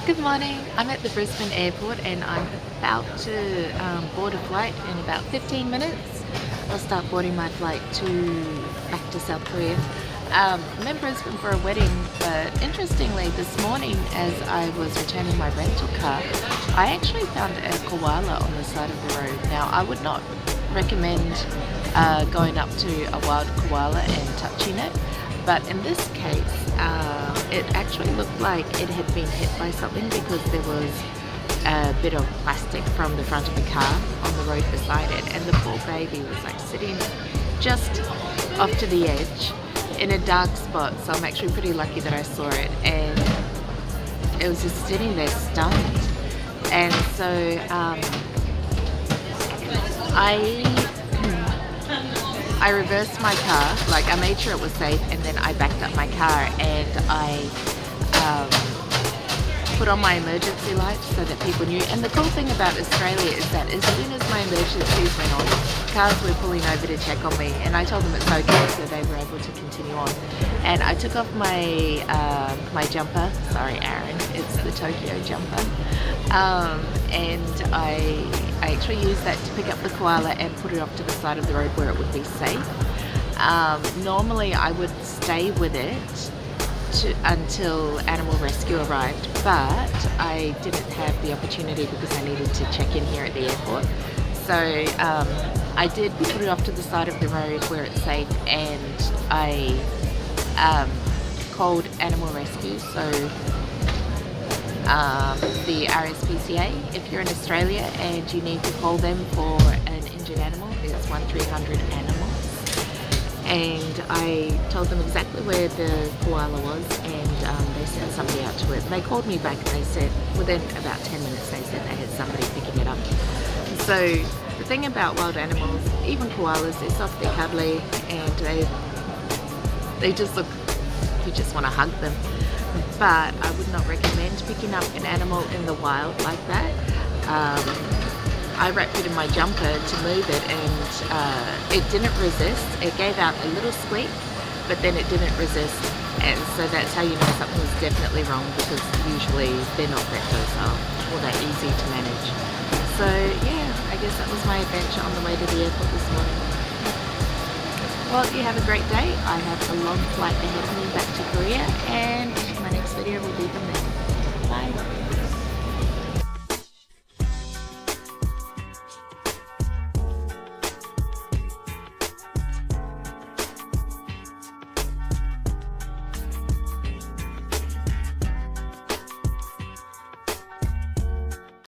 Good morning. I'm at the Brisbane airport and I'm about to board a flight in about 15 minutes. I'll start boarding my flight back to South Korea. I'm in Brisbane for a wedding, but interestingly this morning as I was returning my rental car, I actually found a koala on the side of the road. Now I would not recommend going up to a wild koala and touching it, but in this case it actually looked like it had been hit by something because there was a bit of plastic from the front of the car on the road beside it, and the poor baby was like sitting just off to the edge in a dark spot. So I'm actually pretty lucky that I saw it, and it was just sitting there stunned. And so I reversed my car, like I made sure it was safe, and then I backed up my car and I put on my emergency lights so that people knew. And the cool thing about Australia is that as soon as my emergencies went on, cars were pulling over to check on me, and I told them it's okay, so they were able to continue on. And I took off my my jumper, sorry Aaron, it's the Tokyo jumper, and I actually used that to pick up the koala and put it off to the side of the road where it would be safe. Normally I would stay with it until Animal Rescue arrived, but I didn't have the opportunity because I needed to check in here at the airport. So I did put it off to the side of the road where it's safe, and I called Animal Rescue, so the RSPCA. If you're in Australia and you need to call them for an injured animal, it's 1300 animals. And I told them exactly where the koala was, and they sent somebody out to it. And they called me back and they said within about 10 minutes they said they had somebody picking it up. So the thing about wild animals, even koalas, they're soft, they're cuddly, and they just look, you just want to hug them. But I would not recommend picking up an animal in the wild like that. I wrapped it in my jumper to move it, and it didn't resist. It gave out a little squeak, but then it didn't resist, and so that's how you know something was definitely wrong, because usually they're not that docile or that easy to manage. So yeah, I guess that was my adventure on the way to the airport this morning. Well, you have a great day. I have a long flight ahead of me back to Korea, and my next video will be from there.